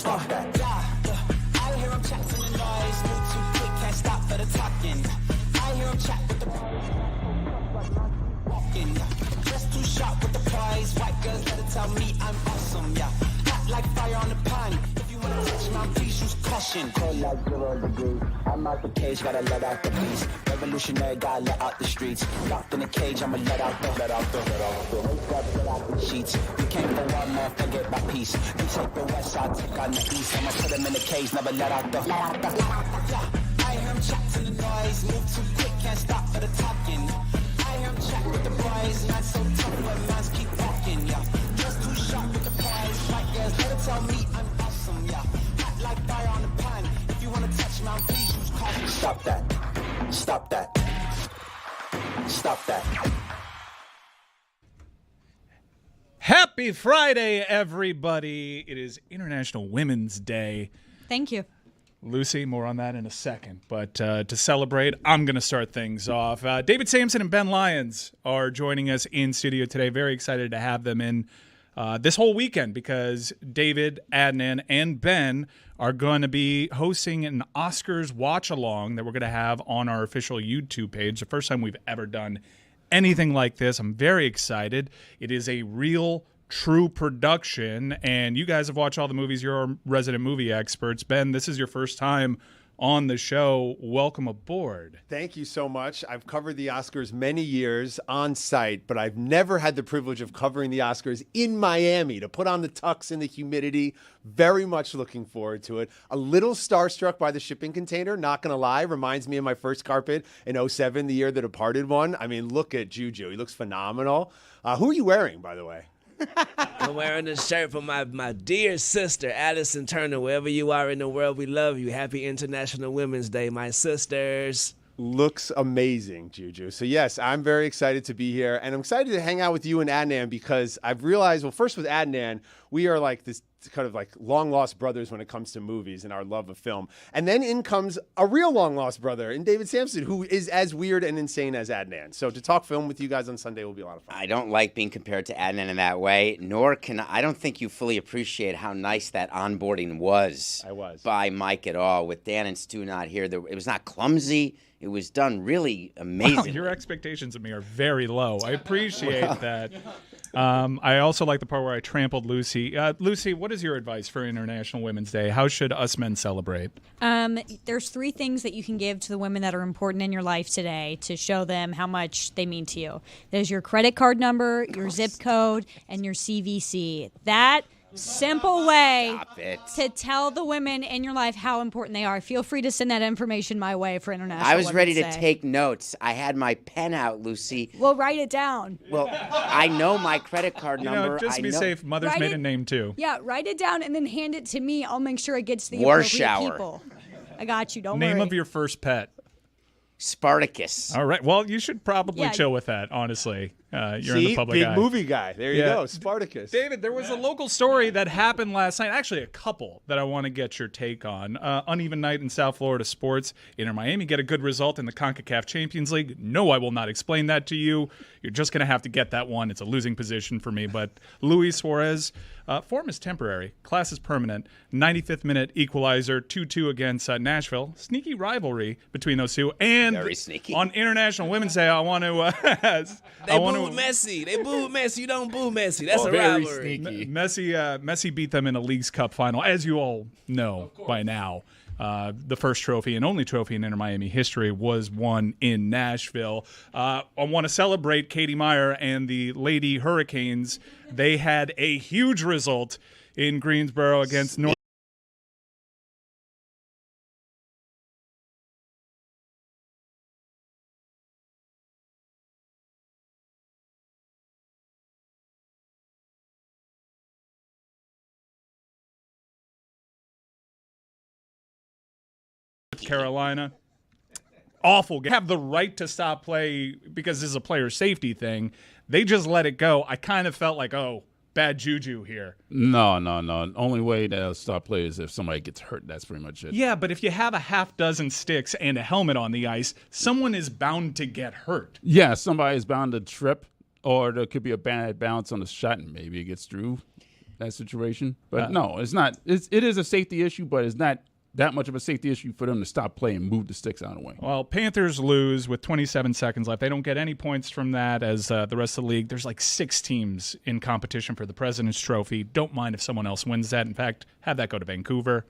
Stop that. I hear him chatting the noise, move too quick, can't stop for the talking. I hear him chat with the walking. Just too sharp with the prize. White girls better tell me I'm awesome. Yeah, hot like fire on the pan. If you wanna touch my please use caution. Cold like 0 degrees. I'm out the cage, gotta let out the beast. Revolutionary, gotta let out the streets. Locked in a cage, I'ma let out the sheets. You can't go on, man, forget my peace. You take the west side, take on the east. I'ma put him in the cage, never let out the. I hear him chatting the noise, move too quick, can't stop for the talking. I hear him chat with the boys, not so tough, but mans keep walking, yeah. Just too sharp with the prize. White girls better tell me I'm awesome, yeah. Hot like fire on the pan. If you wanna touch my please use caution. Stop that. Stop that. Stop that. Happy Friday, everybody. It is International Women's Day. Thank you. Lucy, more on that in a second. But to celebrate, I'm going to start things off. David Sampson and Ben Lyons are joining us in studio today. Very excited to have them in this whole weekend because David, Adnan, and Ben are going to be hosting an Oscars watch-along that we're going to have on our official YouTube page. The first time we've ever done anything like this. I'm very excited. It is a real, true production, and you guys have watched all the movies. You're our resident movie experts. Ben, this is your first time on the show. Welcome aboard. Thank you so much. I've covered the Oscars many years on site, but I've never had the privilege of covering the Oscars in Miami, to put on the tux in the humidity. Very much looking forward to it. A little starstruck by the shipping container, not going to lie. Reminds me of my first carpet in 2007, the year The Departed won. I mean, look at Juju. He looks phenomenal. Who are you wearing, by the way? I'm wearing a shirt from my dear sister, Addison Turner. Wherever you are in the world, we love you. Happy International Women's Day, my sisters. Looks amazing, Juju. So, yes, I'm very excited to be here. And I'm excited to hang out with you and Adnan because I've realized, well, first with Adnan, we are like this kind of like long-lost brothers when it comes to movies and our love of film. And then in comes a real long-lost brother in David Sampson, who is as weird and insane as Adnan. So to talk film with you guys on Sunday will be a lot of fun. I don't like being compared to Adnan in that way, nor can I don't think you fully appreciate how nice that onboarding was. By Mike at all. With Dan and Stu not here, it was not clumsy. It was done really amazing. Wow, your expectations of me are very low. I appreciate that. I also like the part where I trampled Lucy. Lucy, what is your advice for International Women's Day? How should us men celebrate? There's 3 things that you can give to the women that are important in your life today to show them how much they mean to you. There's your credit card number, your zip code, and your CVC. That simple way to tell the women in your life how important they are. Feel free to send that information my way for International I was Women's ready to Day. take notes. I had my pen out, Lucy. Well, write it down. Well, I know my credit card number. Just to be safe, mother's Write maiden it- name too. Yeah, write it down and then hand it to me. I'll make sure it gets to the War appropriate shower. people. I got you. Don't Name worry. of your first pet. Spartacus. All right. Well, you should probably Yeah. chill with that, honestly. You're See? in the public Big eye. movie guy. There you Yeah. go. Spartacus. David, there was a local story that happened last night. Actually, a couple that I want to get your take on. Uneven night in South Florida sports. Inter Miami get a good result in the CONCACAF Champions League. No, I will not explain that to you. You're just going to have to get that one. It's a losing position for me. But Luis Suarez, form is temporary. Class is permanent. 95th minute equalizer, 2-2 against Nashville. Sneaky rivalry between those two. And Very sneaky. on International Women's Day, I want to... They booed Messi. They booed Messi. You don't boo Messi. That's a very rivalry. sneaky. Messi beat them in a Leagues Cup final, as you all know by now. The first trophy and only trophy in Inter Miami history was won in Nashville. I want to celebrate Katie Meyer and the Lady Hurricanes. They had a huge result in Greensboro against North Carolina. Awful game. Have the right to stop play because this is a player safety thing. They just let it go. I kind of felt like, oh, bad juju here. No. Only way to stop play is if somebody gets hurt. That's pretty much it. Yeah, but if you have a half dozen sticks and a helmet on the ice, someone is bound to get hurt. Yeah, somebody's bound to trip, or there could be a bad bounce on the shot, and maybe it gets through. that situation. But no, it's not. It is a safety issue, but it's not that much of a safety issue for them to stop playing and move the sticks out of the way. Well, Panthers lose with 27 seconds left. They don't get any points from that as the rest of the league. There's like 6 teams in competition for the President's Trophy. Don't mind if someone else wins that. In fact, have that go to Vancouver.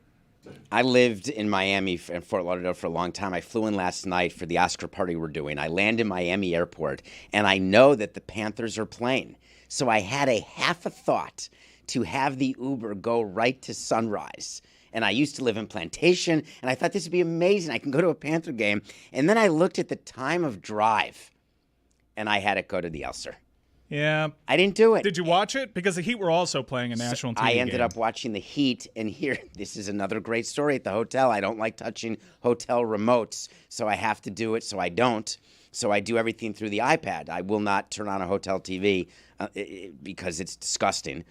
I lived in Miami and Fort Lauderdale for a long time. I flew in last night for the Oscar party we're doing. I land in Miami airport, and I know that the Panthers are playing. So I had a half a thought to have the Uber go right to Sunrise. And I used to live in Plantation, and I thought this would be amazing. I can go to a Panther game. And then I looked at the time of drive, and I had it go to the Elser. Yeah. I didn't do it. Did you watch it? Because the Heat were also playing a national TV I ended game. up watching the Heat, and here, this is another great story at the hotel. I don't like touching hotel remotes, so I have to do it, so I don't. So I do everything through the iPad. I will not turn on a hotel TV because it's disgusting.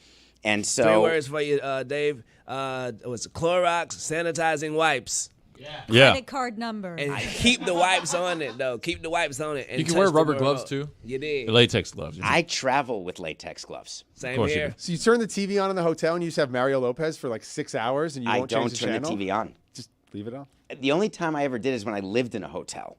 And so 3 words for you, Dave. What's it? Clorox sanitizing wipes. Yeah. Credit card number. And keep the wipes on it, though. Keep the wipes on it. And You can wear touch the rubber remote. gloves, too. You did. Latex gloves. I travel with latex gloves. Same course you here. do. So you turn the TV on in the hotel and you just have Mario Lopez for like 6 hours and you I won't don't change the turn channel? the TV on. Just leave it on. The only time I ever did is when I lived in a hotel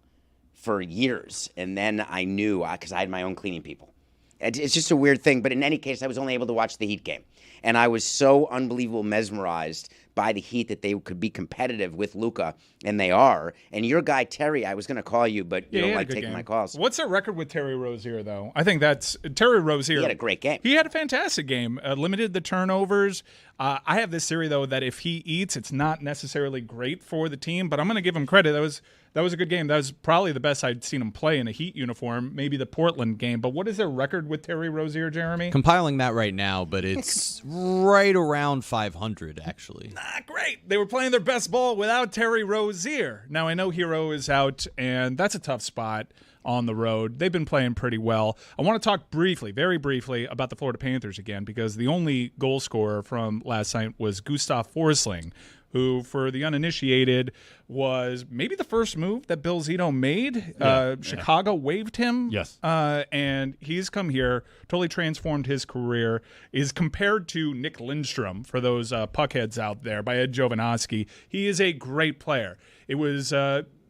for years, and then I knew because I had my own cleaning people. It's just a weird thing, but in any case, I was only able to watch the Heat game. And I was so unbelievable mesmerized by the Heat that they could be competitive with Luka, and they are. And your guy, Terry, I was going to call you, but you he don't had a like good taking game. my calls. What's their record with Terry Rozier, though? I think that's Terry Rozier. He had a great game. He had a fantastic game. Limited the turnovers. I have this theory, though, that if he eats, it's not necessarily great for the team, but I'm going to give him credit. That was a good game. That was probably the best I'd seen him play in a Heat uniform, maybe the Portland game. But what is their record with Terry Rozier, Jeremy? Compiling that right now, but it's right around 500, actually. Not great. They were playing their best ball without Terry Rozier. Now, I know Hero is out, and that's a tough spot on the road. They've been playing pretty well. I want to talk briefly, very briefly, about the Florida Panthers again, because the only goal scorer from last night was Gustav Forsling, who, for the uninitiated, was maybe the first move that Bill Zito made. Chicago waived him. Yes. And he's come here, totally transformed his career, is compared to Nick Lindstrom, for those puckheads out there, by Ed Jovanovski. He is a great player. It was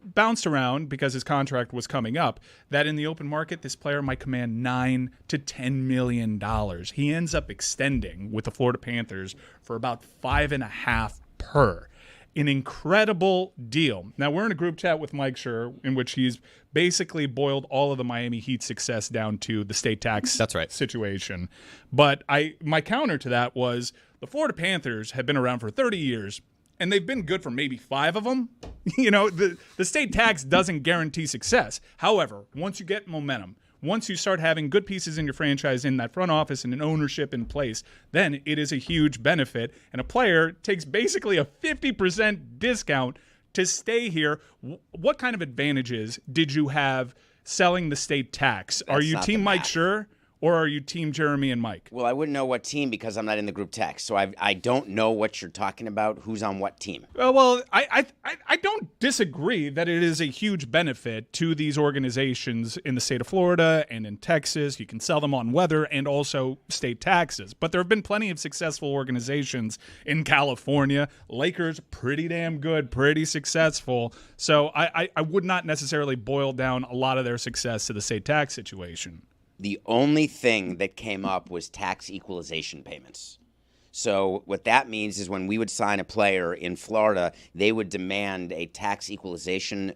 bounced around because his contract was coming up, that in the open market, this player might command $9 to $10 million. He ends up extending with the Florida Panthers for about $5.5 per. An incredible deal. Now, we're in a group chat with Mike Schur in which he's basically boiled all of the Miami Heat success down to the state tax situation. But my counter to that was the Florida Panthers have been around for 30 years, and they've been good for maybe 5 of them. You know, the state tax doesn't guarantee success. However, once you get momentum, once you start having good pieces in your franchise in that front office and an ownership in place, then it is a huge benefit. And a player takes basically a 50% discount to stay here. What kind of advantages did you have selling the state tax? Are you team Mike Schur? Or are you team Jeremy and Mike? Well, I wouldn't know what team because I'm not in the group text. So I don't know what you're talking about, who's on what team. Well, I don't disagree that it is a huge benefit to these organizations in the state of Florida and in Texas. You can sell them on weather and also state taxes. But there have been plenty of successful organizations in California. Lakers, pretty damn good, pretty successful. So I would not necessarily boil down a lot of their success to the state tax situation. The only thing that came up was tax equalization payments. So what that means is when we would sign a player in Florida, they would demand a tax equalization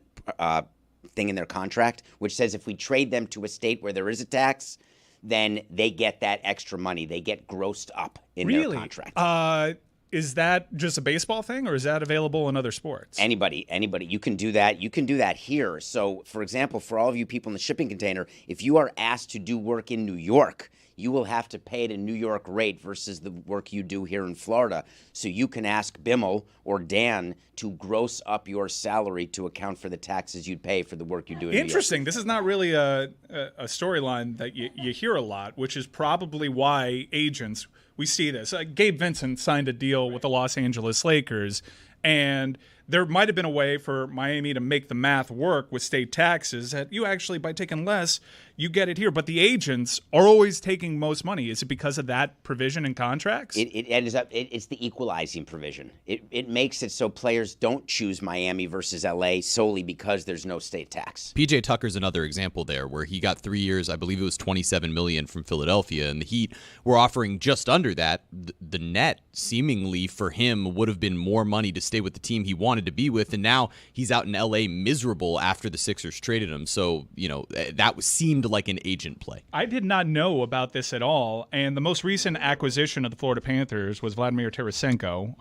thing in their contract, which says if we trade them to a state where there is a tax, then they get that extra money. They get grossed up in their contract. Is that just a baseball thing, or is that available in other sports? Anybody, you can do that. You can do that here. So, for example, for all of you people in the shipping container, if you are asked to do work in New York, you will have to pay at a New York rate versus the work you do here in Florida. So you can ask Bimmel or Dan to gross up your salary to account for the taxes you'd pay for the work you do in New York. Interesting. This is not really a storyline that you hear a lot, which is probably why agents, we see this. Gabe Vincent signed a deal with the Los Angeles Lakers, and there might have been a way for Miami to make the math work with state taxes that you actually, by taking less, you get it here. But the agents are always taking most money. Is it because of that provision in contracts? It ends up, it's the equalizing provision. It makes it so players don't choose Miami versus LA solely because there's no state tax. PJ Tucker's another example there, where he got 3 years, I believe it was $27 million from Philadelphia, and the Heat were offering just under that. The net, seemingly for him, would have been more money to stay with the team he wanted to be with, and now he's out in LA miserable after the Sixers traded him. So, that seemed like an agent play. I did not know about this at all, and the most recent acquisition of the Florida Panthers was Vladimir Tarasenko,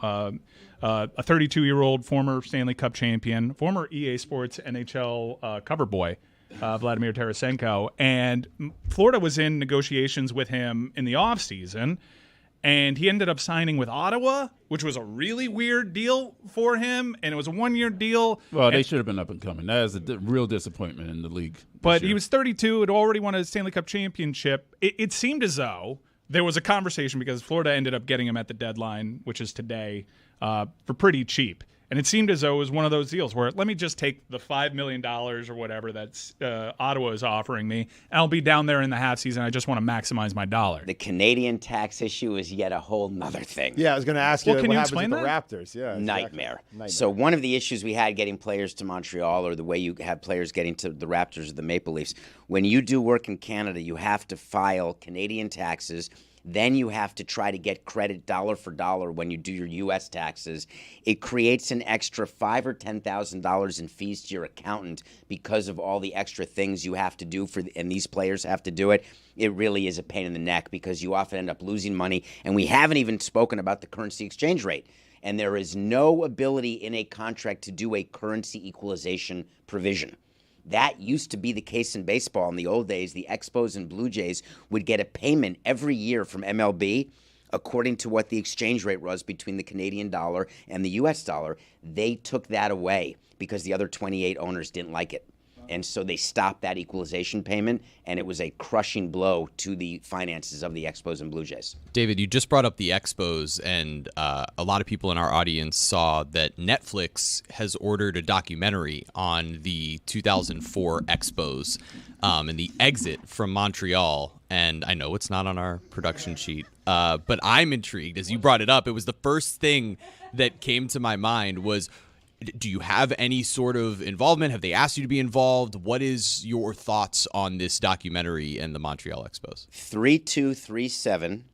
a 32-year-old former Stanley Cup champion, former EA Sports NHL cover boy, Vladimir Tarasenko, and Florida was in negotiations with him in the offseason, and he ended up signing with Ottawa, which was a really weird deal for him, and it was a one-year deal. Well, they should have been up and coming. That is a real disappointment in the league. But he was 32, had already won a Stanley Cup championship. It seemed as though there was a conversation because Florida ended up getting him at the deadline, which is today, for pretty cheap. And it seemed as though it was one of those deals where let me just take the $5 million or whatever that Ottawa is offering me, and I'll be down there in the half season. I just want to maximize my dollar. The Canadian tax issue is yet a whole nother thing. Yeah, I was going to ask you Well, what can you happens explain with the that? Raptors. Yeah, exactly. Nightmare. So one of the issues we had getting players to Montreal, or the way you have players getting to the Raptors or the Maple Leafs, when you do work in Canada, you have to file Canadian taxes. Then you have to try to get credit dollar for dollar when you do your U.S. taxes. It creates an extra $5,000 or $10,000 in fees to your accountant because of all the extra things you have to do and these players have to do it. It really is a pain in the neck because you often end up losing money. And we haven't even spoken about the currency exchange rate. And there is no ability in a contract to do a currency equalization provision. That used to be the case in baseball in the old days. The Expos and Blue Jays would get a payment every year from MLB according to what the exchange rate was between the Canadian dollar and the U.S. dollar. They took that away because the other 28 owners didn't like it. And so they stopped that equalization payment, and it was a crushing blow to the finances of the Expos and Blue Jays. David, you just brought up the Expos, and a lot of people in our audience saw that Netflix has ordered a documentary on the 2004 Expos and the exit from Montreal. And I know it's not on our production sheet, but I'm intrigued. As you brought it up, it was the first thing that came to my mind was, do you have any sort of involvement? Have they asked you to be involved? What is your thoughts on this documentary and the Montreal Expos? 3237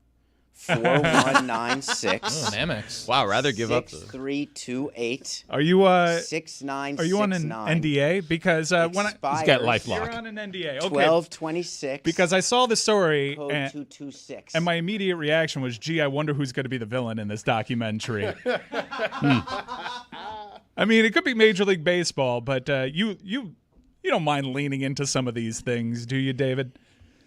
4196. Oh, an Amex. Wow, rather give up. 6328. Are you 6969. Are you on an NDA? Because when He's got LifeLock. you're on an NDA, okay? 1226. Because I saw the story code and 226. my immediate reaction was, "Gee, I wonder who's going to be the villain in this documentary." I mean, it could be Major League Baseball, but you don't mind leaning into some of these things, do you, David?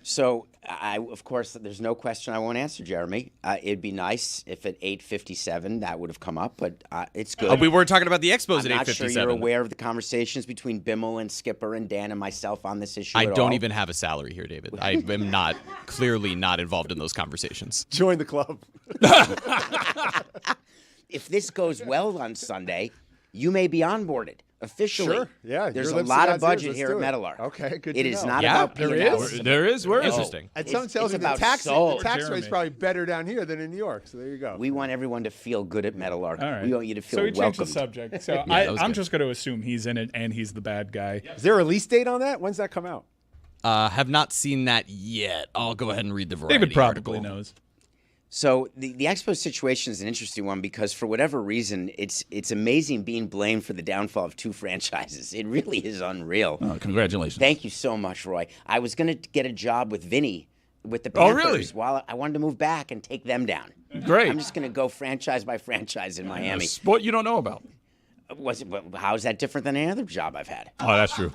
So, of course, there's no question I won't answer, Jeremy. It'd be nice if at 8:57 that would have come up, but it's good. We were talking about the Expos I'm at not 8:57. sure you're aware of the conversations between Bimmel and Skipper and Dan and myself on this issue I at don't all. even have a salary here, David. I am clearly not involved in those conversations. Join the club. If this goes well on Sunday, you may be onboarded officially. Sure. Yeah. There's your a lips lot to of God's budget ears. here at Let's do Meadowlark. Okay, good It to is know. not Yeah, about there P&L. is. There is. Where Interesting. And someone tells it's me the about tax soul. rate's Jeremy. probably better down here than in New York. So there you go. We want everyone to feel good at Meadowlark. All right. We want you to feel so we changed welcomed. the subject. So that was I'm good. just going to assume he's in it and he's the bad guy. Is there a release date on that? When's that come out? Have not seen that yet. I'll go ahead and read the Variety David probably article. knows. So the Expos situation is an interesting one because for whatever reason, it's amazing being blamed for the downfall of two franchises. It really is unreal. Oh, congratulations. Thank you so much, Roy. I was going to get a job with Vinny with the Oh, Panthers really? while I wanted to move back and take them down. Great. I'm just going to go franchise by franchise in A Miami. sport you don't know about. How is that different than any other job I've had? Oh, that's true.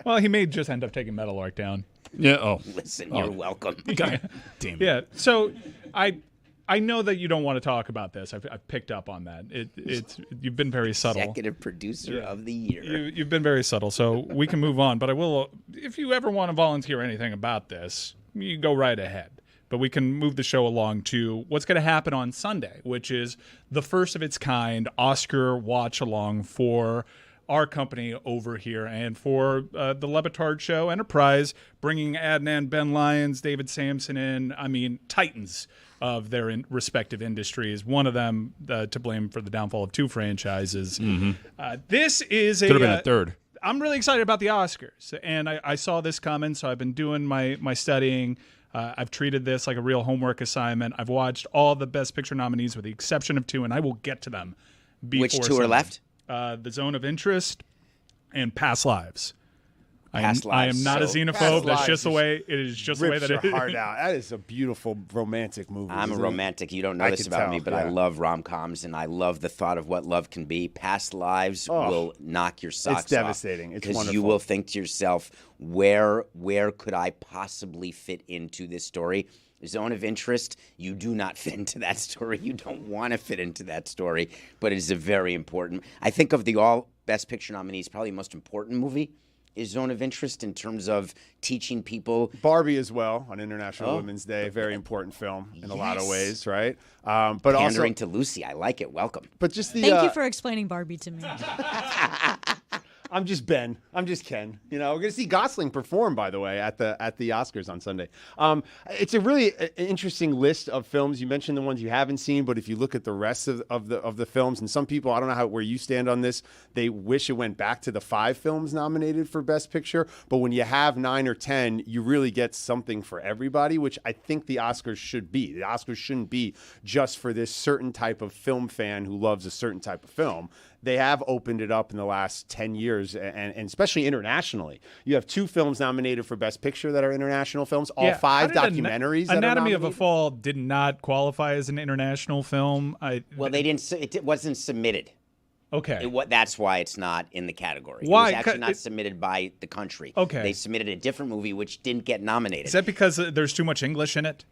Well, he may just end up taking Meadowlark down. Yeah. Oh. Listen, you're welcome. God damn it. Yeah. So I know that you don't want to talk about this. I've picked up on that. It's you've been very subtle. Executive producer of the year. You've been very subtle, so we can move on. But I will, if you ever want to volunteer anything about this, you go right ahead. but we can move the show along to what's going to happen on Sunday, which is the first of its kind Oscar watch along for our company over here and for the Le Batard Show Enterprise, bringing Adnan Ben Lyons, David Sampson in. I mean, titans of their respective industries. One of them to blame for the downfall of 2 franchises. This is Could have been a third. I'm really excited about the Oscars, and I saw this coming, so I've been doing my studying. I've treated this like a real homework assignment. I've watched all the Best Picture nominees with the exception of 2, and I will get to them before Which 2 are left? The Zone of Interest and Past Lives. I am not a So, xenophobe. Past That's just Lives the way it is. Just the way Rips that it your is. heart out. That is a beautiful romantic movie. I'm a isn't it? romantic. You don't know I this can about tell, me, but yeah. I love rom-coms, and I love the thought of what love can be. Past lives will knock your socks off. It's devastating. It's because wonderful. you will think to yourself, where could I possibly fit into this story? Zone of Interest, you do not fit into that story. You don't want to fit into that story, but it is a very important. I think of the all Best Picture nominees, probably the most important movie is Zone of Interest in terms of teaching people. Barbie as well on International Women's Day, very important film in a lot of ways, right? But Pandering also to Lucy, I like it. Welcome. But just the Thank you for explaining Barbie to me. I'm just Ben. I'm just Ken. You know, we're gonna see Gosling perform, by the way, at the Oscars on Sunday. It's a really interesting list of films. You mentioned the ones you haven't seen, but if you look at the rest of the films, and some people, I don't know where you stand on this, they wish it went back to the 5 films nominated for Best Picture. But when you have 9 or 10, you really get something for everybody, which I think the Oscars should be. The Oscars shouldn't be just for this certain type of film fan who loves a certain type of film. They have opened it up in the last 10 years, and especially internationally. You have 2 films nominated for Best Picture that are international films, all 5 documentaries that are Anatomy of a nominated. Fall did not qualify as an international film. Well, they didn't. It wasn't submitted. Okay. That's why it's not in the category. Why? It was actually not submitted by the country. Okay. They submitted a different movie which didn't get nominated. Is that because there's too much English in it?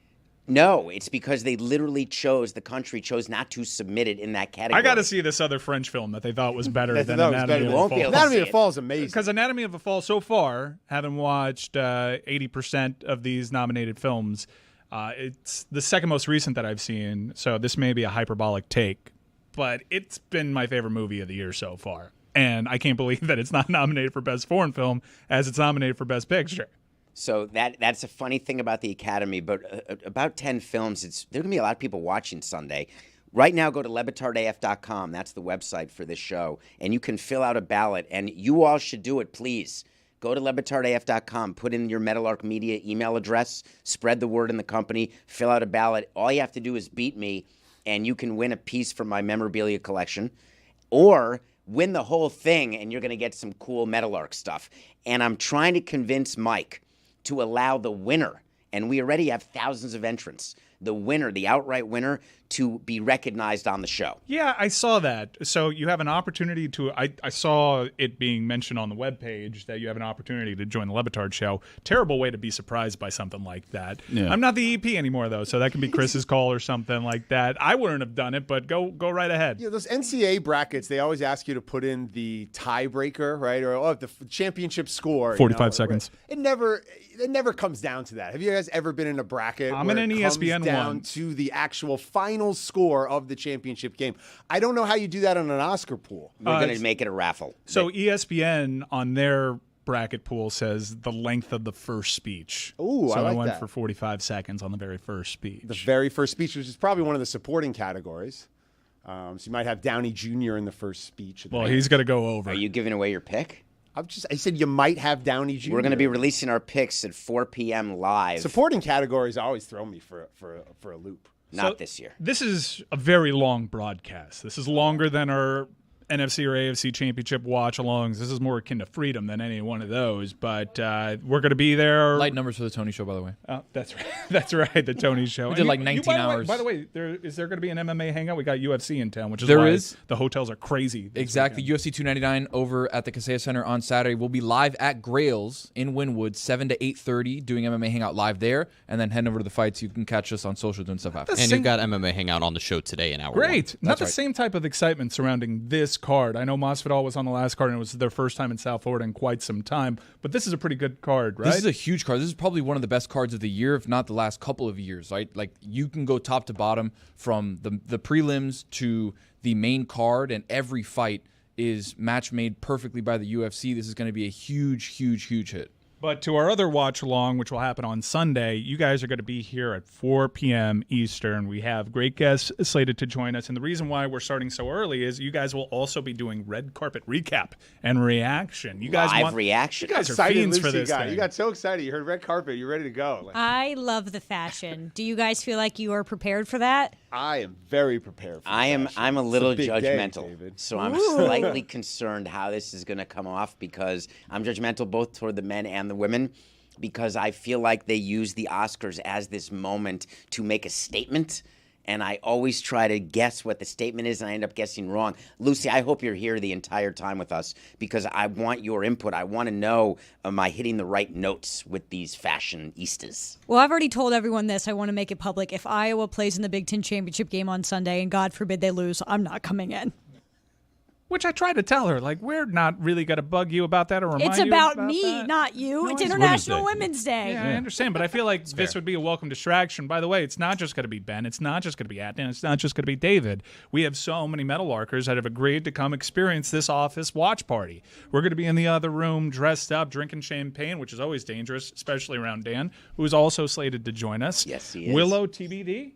No, it's because they literally the country chose not to submit it in that category. I got to see this other French film that they thought was better than That was Anatomy better. of a Won't be Fall. able to Anatomy see of the it. Fall is amazing. Because Anatomy of a Fall so far, having watched 80% of these nominated films, it's the second most recent that I've seen. So this may be a hyperbolic take, but it's been my favorite movie of the year so far. And I can't believe that it's not nominated for Best Foreign Film as it's nominated for Best Picture. So that's a funny thing about the Academy, but about 10 films, there are going to be a lot of people watching Sunday. Right now, go to lebatardaf.com. That's the website for this show. And you can fill out a ballot. And you all should do it, please. Go to lebatardaf.com. Put in your Metalark Media email address. Spread the word in the company. Fill out a ballot. All you have to do is beat me, and you can win a piece from my memorabilia collection. Or win the whole thing, and you're going to get some cool Metalark stuff. And I'm trying to convince Mike to allow the winner, and we already have thousands of entrants, the winner, the outright winner, to be recognized on the show. Yeah, I saw that. So you have an opportunity to. I saw it being mentioned on the webpage that you have an opportunity to join the Le Batard Show. Terrible way to be surprised by something like that. Yeah. I'm not the EP anymore though, so that can be Chris's call or something like that. I wouldn't have done it, but go right ahead. Yeah, those NCAA brackets, they always ask you to put in the tiebreaker, right? Or the championship score. 45 seconds. It never comes down to that. Have you guys ever been in a bracket I'm where in an it comes ESPN down one. to the actual final score of the championship game? I don't know how you do that on an Oscar pool. We're going to make it a raffle. So ESPN on their bracket pool says the length of the first speech. Ooh, so I like went that. for 45 seconds on the very first speech. The very first speech, which is probably one of the supporting categories. So you might have Downey Jr. in the first speech. Well, he's going to go over. Are you giving away your pick? I said you might have Downey Jr. We're going to be releasing our picks at 4 p.m. live. Supporting categories always throw me for a loop. Not this year. This is a very long broadcast. This is longer than our NFC or AFC championship watch-alongs. This is more akin to Freedom than any one of those. But we're going to be there. Light numbers for the Tony Show, by the way. That's right. That's right. The Tony Show. We did like 19 hours. By the way, is there going to be an MMA hangout? We got UFC in town, which is There why is. the hotels are crazy. Exactly. UFC 299 over at the Kaseya Center on Saturday. We'll be live at Grails in Wynwood, 7 to 8:30, doing MMA Hangout live there, and then heading over to the fights. You can catch us on social doing stuff after. And you've got MMA Hangout on the show today in hour Great. one. Not the right. same type of excitement surrounding this card. I know Masvidal was on the last card, and it was their first time in South Florida in quite some time. But this is a pretty good card, right? This is a huge card. This is probably one of the best cards of the year, if not the last couple of years, right? Like, you can go top to bottom from the prelims to the main card, and every fight is match made perfectly by the UFC. This is going to be a huge, huge, huge hit. But to our other watch along, which will happen on Sunday, you guys are going to be here at 4 p.m. Eastern. We have great guests slated to join us. And the reason why we're starting so early is you guys will also be doing red carpet recap and reaction. You guys Live reaction. You guys are Excited, fiends for Lucy this thing. You got so excited. You heard red carpet. You're ready to go. Like, I love the fashion. Do you guys feel like you are prepared for that? I am very prepared for I'm a little big day, judgmental, David. so I'm slightly concerned how this is going to come off, because I'm judgmental both toward the men and the women, because I feel like they use the Oscars as this moment to make a statement, and I always try to guess what the statement is, and I end up guessing wrong. Lucy, I hope you're here the entire time with us, because I want your input. I want to know, am I hitting the right notes with these fashionistas? Well, I've already told everyone this. I want to make it public. If Iowa plays in the Big Ten championship game on Sunday, and God forbid they lose, I'm not coming in. Which I tried to tell her, like, we're not really going to bug you about that or remind It's you about about me, that. not you. No, it's it's International Women's Women's Day. Yeah, I understand, but I feel like this would be a welcome distraction. By the way, it's not just going to be Ben. It's not just going to be Adnan. It's not just going to be David. We have so many metallarkers that have agreed to come experience this office watch party. We're going to be in the other room, dressed up, drinking champagne, which is always dangerous, especially around Dan, who is also slated to join us. Yes, he is. Willow TBD.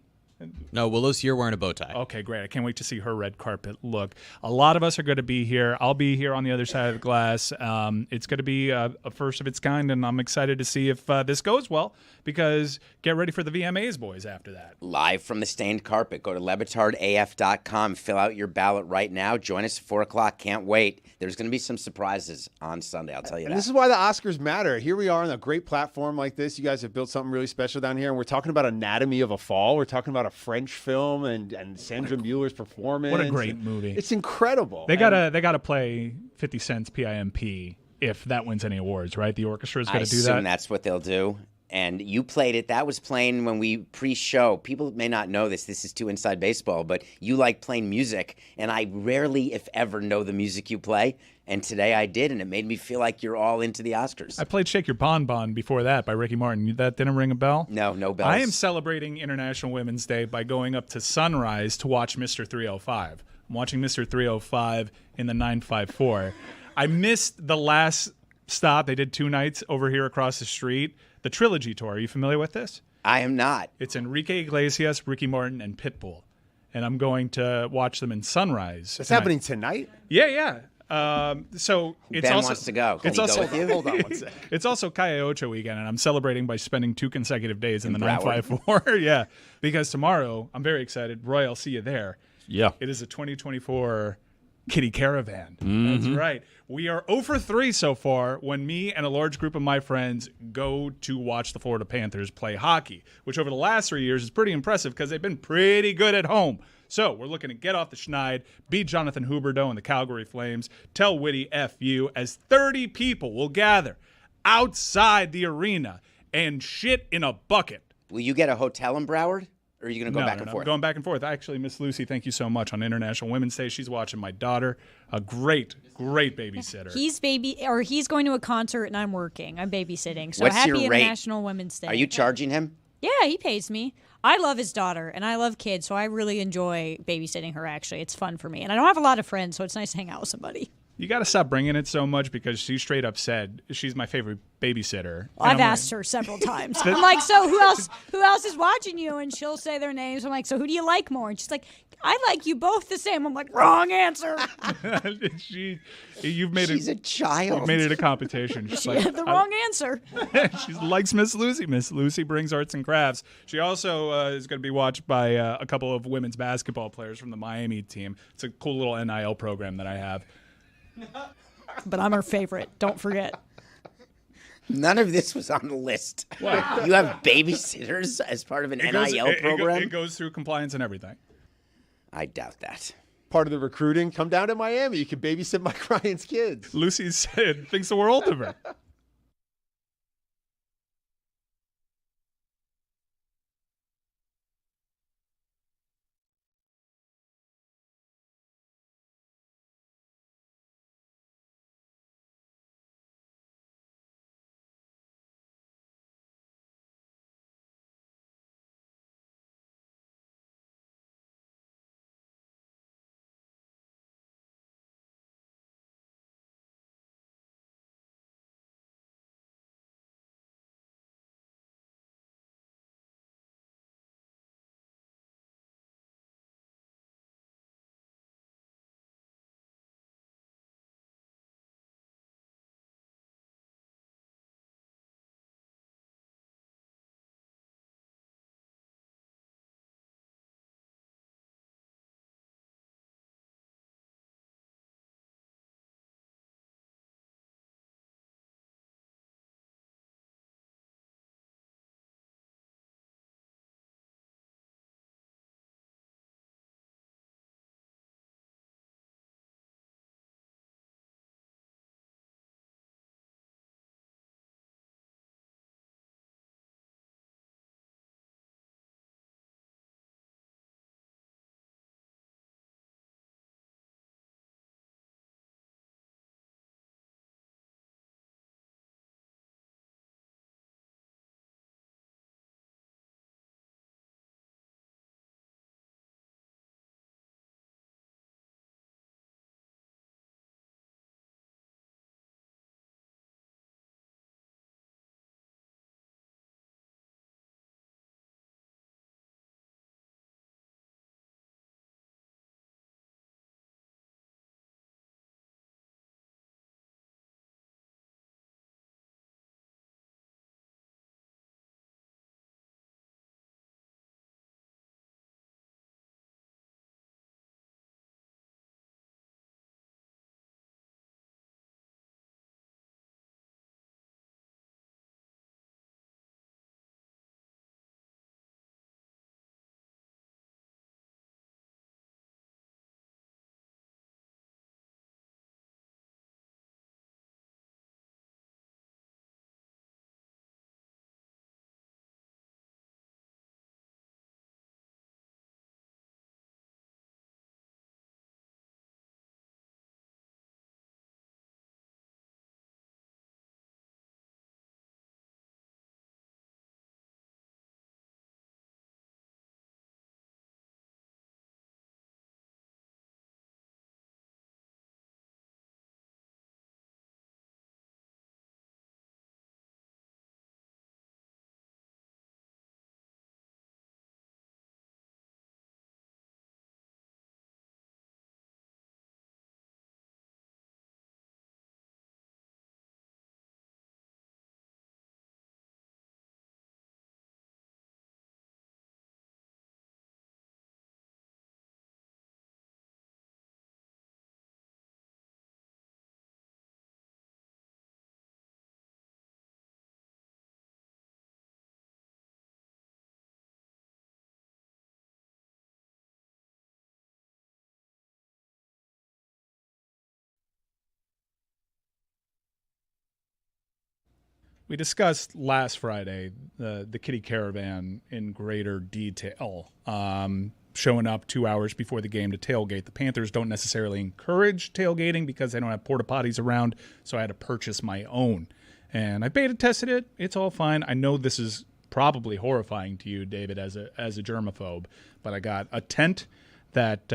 No, Willow's here wearing a bow tie. Okay, great. I can't wait to see her red carpet look. A lot of us are going to be here. I'll be here on the other side of the glass. It's going to be a first of its kind, and I'm excited to see if this goes well, because get ready for the VMAs, boys, after that. Live from the stained carpet. Go to LeBatardAF.com. Fill out your ballot right now. Join us at 4 o'clock. Can't wait. There's going to be some surprises on Sunday. I'll tell you And that. this is why the Oscars matter. Here we are on a great platform like this. You guys have built something really special down here, and we're talking about Anatomy of a Fall. We're talking about a French film and Sandra Muller's performance. What a great movie. It's incredible. They gotta play 50 Cent's PIMP if that wins any awards, right? The orchestra's I got to do assume that. that's what they'll do. And you played it. That was playing when we pre-show. People may not know this. This is too inside baseball, but you like playing music, and I rarely, if ever, know the music you play. And today I did, and it made me feel like you're all into the Oscars. I played Shake Your Bon Bon before that by Ricky Martin. That didn't ring a bell? No bells. I am celebrating International Women's Day by going up to Sunrise to watch Mr. 305. I'm watching Mr. 305 in the 954. I missed the last stop. They did 2 nights over here across the street. The Trilogy Tour. Are you familiar with this? I am not. It's Enrique Iglesias, Ricky Martin, and Pitbull. And I'm going to watch them in Sunrise. It's tonight. happening tonight? Yeah. So it's Ben also wants to go. Can it's he also go with you? Hold on one second. it's also Calle Ocho weekend, and I'm celebrating by spending 2 consecutive days in the Broward. 954. Yeah, because tomorrow I'm very excited. Roy, I'll see you there. Yeah. It is a 2024 Kitty Caravan. That's right. We are 0 for 3 so far when me and a large group of my friends go to watch the Florida Panthers play hockey, which over the last 3 years is pretty impressive because they've been pretty good at home. So we're looking to get off the schneid, beat Jonathan Huberdeau and the Calgary Flames, tell Whitty F you, as 30 people will gather outside the arena and shit in a bucket. Will you get a hotel in Broward, or are you going to go back and I'm forth? going back and forth. Actually, Miss Lucy, thank you so much on International Women's Day. She's watching my daughter, a great babysitter. He's going to a concert and I'm working. I'm babysitting. So What's happy your rate? International Women's Day. Are you charging him? Yeah, he pays me. I love his daughter and I love kids, so I really enjoy babysitting her. Actually, it's fun for me, and I don't have a lot of friends, so it's nice to hang out with somebody. You got to stop bringing it so much because she straight up said she's my favorite babysitter. I've asked her several times. I'm like, so who else is watching you? And she'll say their names. I'm like, so who do you like more? And she's like, I like you both the same. I'm like, wrong answer. She's a child. You've made it a competition. She's She like, had the wrong answer. she likes Miss Lucy. Miss Lucy brings arts and crafts. She also is going to be watched by a couple of women's basketball players from the Miami team. It's a cool little NIL program that I have. But I'm her favorite. Don't forget. None of this was on the list. What? You have babysitters as part of an NIL program? It goes through compliance and everything. I doubt that. Part of the recruiting, come down to Miami. You can babysit Mike Ryan's kids. Lucy said, thinks the world of her. we discussed last Friday the Kitty Caravan in greater detail, showing up 2 hours before the game to tailgate. The Panthers don't necessarily encourage tailgating because they don't have porta potties around, so I had to purchase my own. And I beta tested it. It's all fine. I know this is probably horrifying to you, David, as a germaphobe, but I got a tent that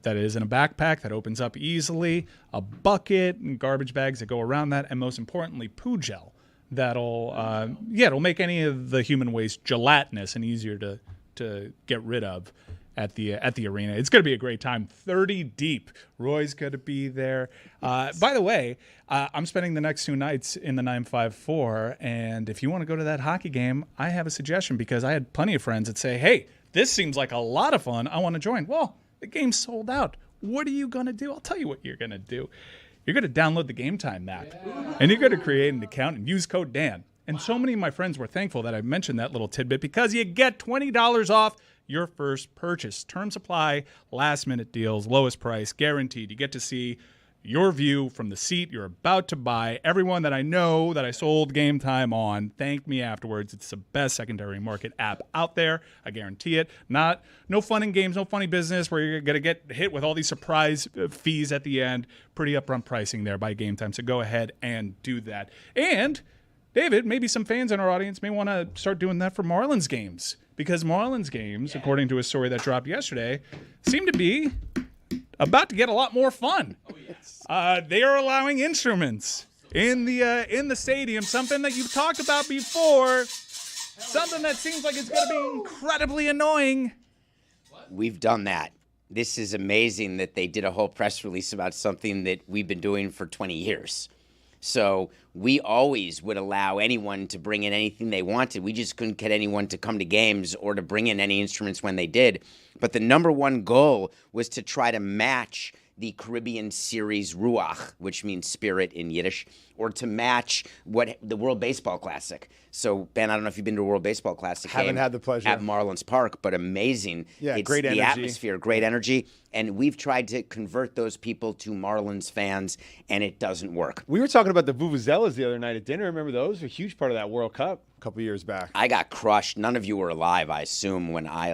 is in a backpack that opens up easily, a bucket and garbage bags that go around that, and most importantly, poo gel that'll it'll make any of the human waste gelatinous and easier to get rid of at the arena. It's going to be a great time. 30 deep. Roy's going to be there. By the way, I'm spending the next 2 nights in the 954, and if you want to go to that hockey game, I have a suggestion because I had plenty of friends that say, hey, this seems like a lot of fun. I want to join. Well, the game's sold out. What are you going to do? I'll tell you what you're going to do. You're going to download the Game Time app, and you're going to create an account and use code Dan. And so many of my friends were thankful that I mentioned that little tidbit because you get $20 off your first purchase. Terms apply, last-minute deals, lowest price, guaranteed. You get to see your view from the seat you're about to buy. Everyone that I know that I sold Game Time on thanked me afterwards. It's the best secondary market app out there. I guarantee it. No fun and games, no funny business where you're going to get hit with all these surprise fees at the end. Pretty upfront pricing there by Game Time, so go ahead and do that. And, David, maybe some fans in our audience may want to start doing that for Marlins games because Marlins games, according to a story that dropped yesterday, seem to be about to get a lot more fun. Oh, yes. They are allowing instruments in the stadium, something that you've talked about before, something that seems like it's going to be incredibly annoying. We've done that. This is amazing that they did a whole press release about something that we've been doing for 20 years. So we always would allow anyone to bring in anything they wanted. We just couldn't get anyone to come to games or to bring in any instruments when they did. But the number one goal was to try to match the Caribbean series Ruach, which means spirit in Yiddish, or to match what the World Baseball Classic. So, Ben, I don't know if you've been to a World Baseball Classic. Haven't had the pleasure. At Marlins Park, but amazing. Yeah, it's great energy. The atmosphere, great energy. And we've tried to convert those people to Marlins fans, and it doesn't work. We were talking about the vuvuzelas the other night at dinner. Remember those? A huge part of that World Cup a couple years back. I got crushed. None of you were alive, I assume, when I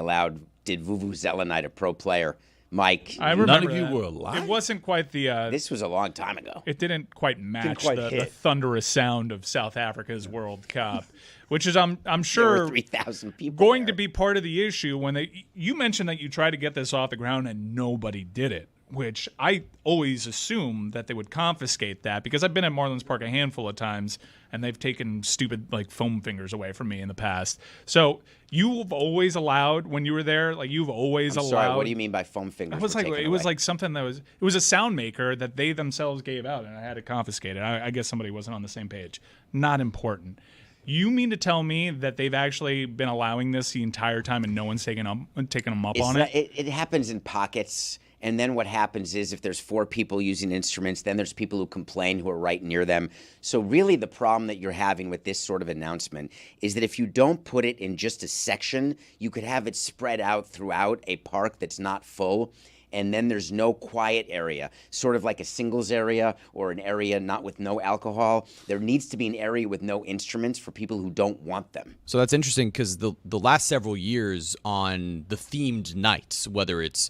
did Vuvuzela night a pro player. Mike, I remember none of you were alive. It wasn't quite the. This was a long time ago. It didn't quite match the thunderous sound of South Africa's World Cup, which is I'm sure there were 3,000 people going there. to be part of the issue when you mentioned that you tried to get this off the ground and nobody did it, which I always assume that they would confiscate that because I've been at Marlins Park a handful of times and they've taken stupid foam fingers away from me in the past. So you've always allowed when you were there, you've always allowed. Sorry, what do you mean by foam fingers? It was like something that it was a sound maker that they themselves gave out, and I had to confiscate it. I guess somebody wasn't on the same page. Not important. You mean to tell me that they've actually been allowing this the entire time and no one's taking them up on it? It happens in pockets. And then what happens is if there's 4 people using instruments, then there's people who complain who are right near them. So really the problem that you're having with this sort of announcement is that if you don't put it in just a section, you could have it spread out throughout a park that's not full. And then there's no quiet area, sort of like a singles area or an area not with no alcohol. There needs to be an area with no instruments for people who don't want them. So that's interesting because the last several years on the themed nights, whether it's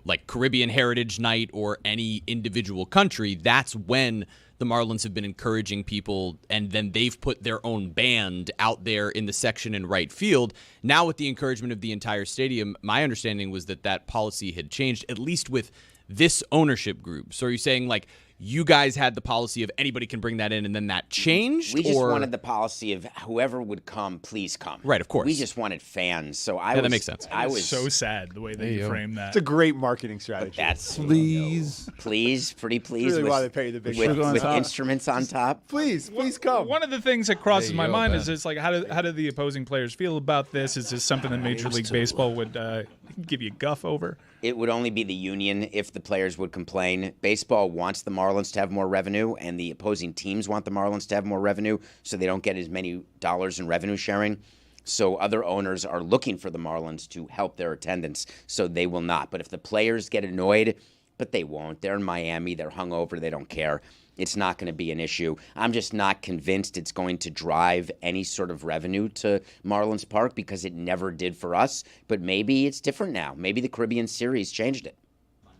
like Caribbean Heritage Night or any individual country, that's when the Marlins have been encouraging people, and then they've put their own band out there in the section in right field. Now with the encouragement of the entire stadium, my understanding was that policy had changed, at least with this ownership group. So are you saying you guys had the policy of anybody can bring that in and then that changed? We just wanted the policy of whoever would come, please come. Right, of course. We just wanted fans. So that makes sense. I was so sad the way they framed that. It's a great marketing strategy. That's Really pretty pleased why they pay you the big with instruments on top. Please come. One of the things that crosses my mind is just how do the opposing players feel about this? Is this something that Major League Baseball would give you guff over? It would only be the union if the players would complain. Baseball wants the Marlins to have more revenue, and the opposing teams want the Marlins to have more revenue, so they don't get as many dollars in revenue sharing. So other owners are looking for the Marlins to help their attendance, so they will not. But if the players get annoyed, but they won't. They're in Miami. They're hungover. They don't care. It's not going to be an issue. I'm just not convinced it's going to drive any sort of revenue to Marlins Park because it never did for us. But maybe it's different now. Maybe the Caribbean Series changed it.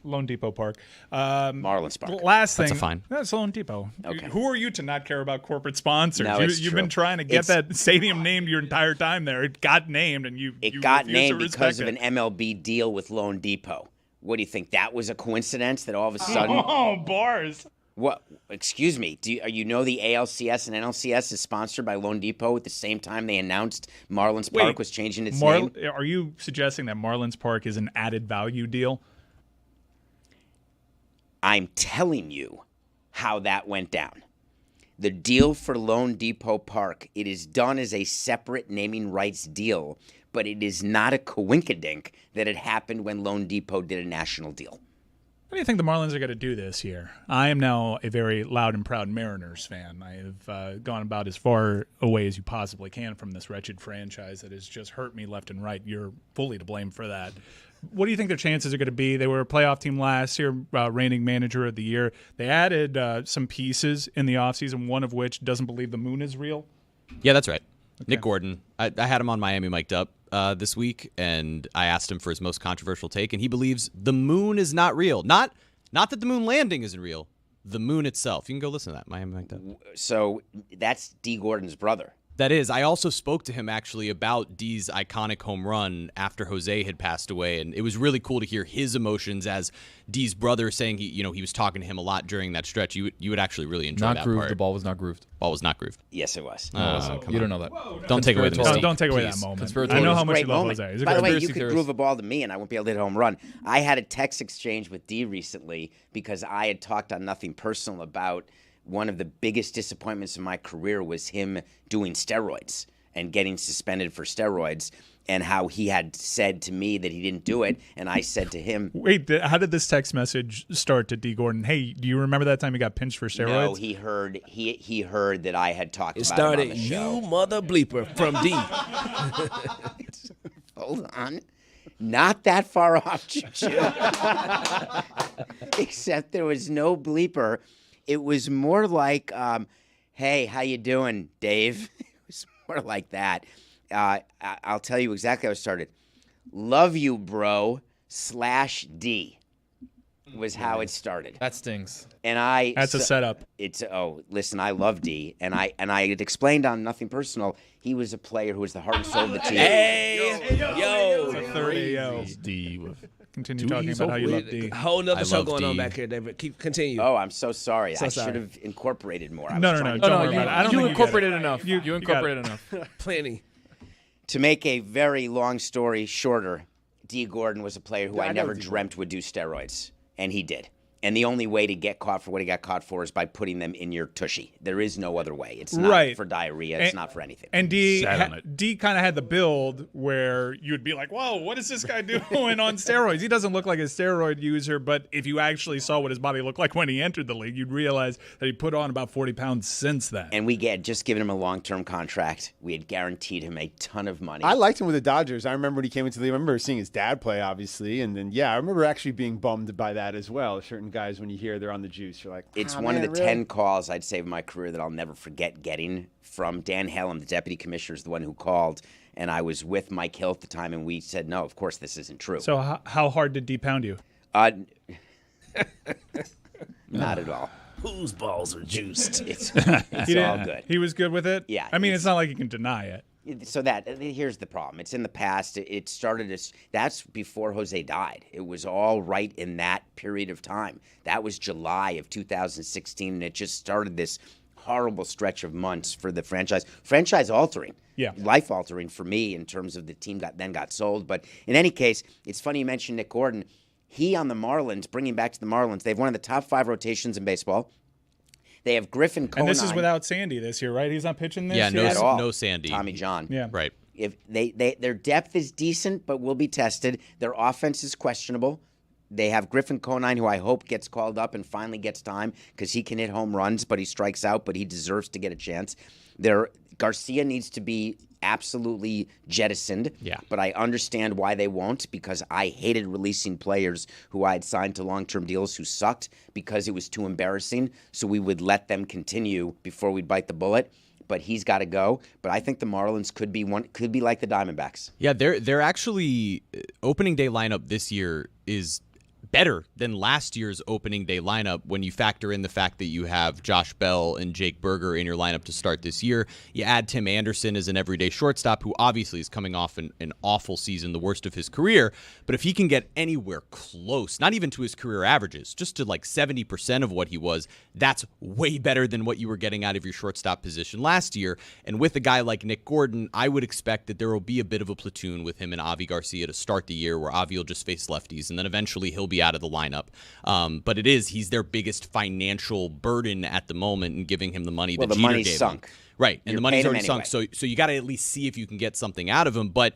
Lone Depot Park. Marlins Park. Last thing. That's a fine. That's Lone Depot. Okay. Who are you to not care about corporate sponsors? No, it's You've true. been trying to get that stadium named your entire time there. It got named, and you got refuse named to because of respect an MLB deal with Lone Depot. What do you think? That was a coincidence that all of a sudden? Oh, bars. What? Excuse me. Do you know the ALCS and NLCS is sponsored by Lone Depot at the same time they announced Marlins Park was changing its name? Are you suggesting that Marlins Park is an added value deal? I'm telling you how that went down. The deal for Lone Depot Park, it is done as a separate naming rights deal, but it is not a coinkydink that it happened when Lone Depot did a national deal. What do you think the Marlins are going to do this year? I am now a very loud and proud Mariners fan. I have gone about as far away as you possibly can from this wretched franchise that has just hurt me left and right. You're fully to blame for that. What do you think their chances are going to be? They were a playoff team last year, reigning manager of the year. They added some pieces in the offseason, one of which doesn't believe the moon is real. Yeah, that's right. Okay. Nick Gordon. I had him on Miami mic'd up this week, and I asked him for his most controversial take, and he believes the moon is not real. Not that the moon landing isn't real. The moon itself. You can go listen to that. Miami mic'd up. So that's D. Gordon's brother. That is. I also spoke to him actually about D's iconic home run after Jose had passed away, and it was really cool to hear his emotions as D's brother saying he was talking to him a lot during that stretch. You would actually really enjoy Not that grooved. part. The ball was not grooved. Ball was not grooved. Yes, it was. You don't know that. Don't take away the mystique. Don't take away that please. moment. I know how much you Great love moment. Jose. He's a By the great way, you conspiracy could theorist. groove a ball to me, and I won't be able to hit a home run. I had a text exchange with D recently because I had talked on Nothing Personal about one of the biggest disappointments in my career was him doing steroids and getting suspended for steroids, and how he had said to me that he didn't do it, and I said to him, Wait, how did this text message start to D. Gordon? Hey, do you remember that time he got pinched for steroids? no, he heard that I had talked It about started, it on the show. you mother bleeper, from D. Hold on. Not that far off, Juju. Except there was no bleeper. It was more like, hey, how you doing, Dave? It was more like that. I'll tell you exactly how it started. Love you, bro, /D was how it started. That stings. And That's a setup. Listen, I love D, and I had explained on Nothing Personal, he was a player who was the heart and soul of the team. Hey, yo. It's a third AO. D with Continue talking about how you love D. Whole nother I show love going on D. back here, David. Continue. Oh, I'm so sorry. I sorry. should have incorporated more. No. Don't worry about it. I don't you think incorporated you enough. You You got incorporated enough. Plenty. To make a very long story shorter, D. Gordon was a player who I never dreamt would do steroids, and he did. And the only way to get caught for what he got caught for is by putting them in your tushy. There is no other way. It's not for diarrhea. It's not for anything. And D Sat on it. D kind of had the build where you'd be like, whoa, what is this guy doing on steroids? He doesn't look like a steroid user, but if you actually saw what his body looked like when he entered the league, you'd realize that he put on about 40 pounds since then. And we had just given him a long-term contract. We had guaranteed him a ton of money. I liked him with the Dodgers. I remember when he came into the league. I remember seeing his dad play, obviously. And then, I remember actually being bummed by that as well. Certain guys, when you hear they're on the juice, you're like, It's "Ah, one man, of the really?" 10 calls I'd say of my career that I'll never forget getting from Dan Hallam, the deputy commissioner, is the one who called. And I was with Mike Hill at the time, and we said, no, of course this isn't true. So how hard did D pound you? Not at all. Whose balls are juiced? It's He all didn't- good. He was good with it? Yeah, I mean, it's- it's not like you can deny it. So here's the problem. It's in the past. It started as that's before Jose died. It was all right in that period of time. That was July of 2016, and it just started this horrible stretch of months for the franchise. Franchise altering. Yeah. Life altering for me in terms of the team got sold. But in any case, it's funny you mentioned Nick Gordon. He on the Marlins, bringing back to the Marlins, they have one of the top 5 rotations in baseball. They have Griffin Conine. And this is without Sandy this year, right? He's not pitching this Yeah, year? at all. no Sandy. Tommy John. Yeah. Right. If their depth is decent, but will be tested. Their offense is questionable. They have Griffin Conine, who I hope gets called up and finally gets time because he can hit home runs, but he strikes out, but he deserves to get a chance. Garcia needs to be absolutely jettisoned. Yeah. But I understand why they won't, because I hated releasing players who I had signed to long-term deals who sucked because it was too embarrassing. So we would let them continue before we'd bite the bullet. But he's got to go. But I think the Marlins could be like the Diamondbacks. Yeah, they're actually opening day lineup this year is better than last year's opening day lineup when you factor in the fact that you have Josh Bell and Jake Berger in your lineup to start this year. You add Tim Anderson as an everyday shortstop, who obviously is coming off an awful season, the worst of his career. But if he can get anywhere close, not even to his career averages, just to like 70% of what he was, that's way better than what you were getting out of your shortstop position last year. And with a guy like Nick Gordon, I would expect that there will be a bit of a platoon with him and Avi Garcia to start the year, where Avi will just face lefties, and then eventually he'll be out of the lineup. But he's their biggest financial burden at the moment, and giving him the money that the Jeter money's gave sunk. him. Right, and the money's already anyway. sunk. So you got to at least see if you can get something out of him. But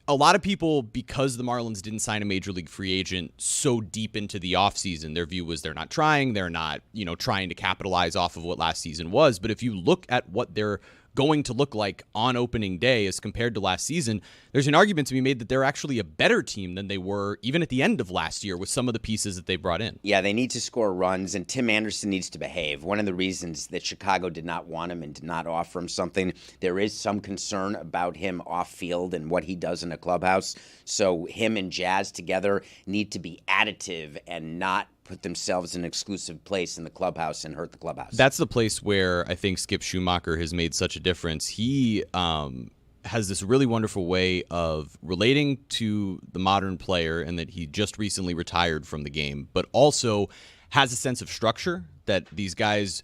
a lot of people, because the Marlins didn't sign a major league free agent so deep into the offseason, their view was they're not trying. They're not, trying to capitalize off of what last season was. But if you look at what they're going to look like on opening day as compared to last season, there's an argument to be made that they're actually a better team than they were even at the end of last year with some of the pieces that they brought in. Yeah, they need to score runs, and Tim Anderson needs to behave. One of the reasons that Chicago did not want him and did not offer him something, there is some concern about him off field and what he does in a clubhouse. So him and Jazz together need to be additive and not put themselves in an exclusive place in the clubhouse and hurt the clubhouse. That's the place where I think Skip Schumacher has made such a difference. He has this really wonderful way of relating to the modern player, and that he just recently retired from the game, but also has a sense of structure that these guys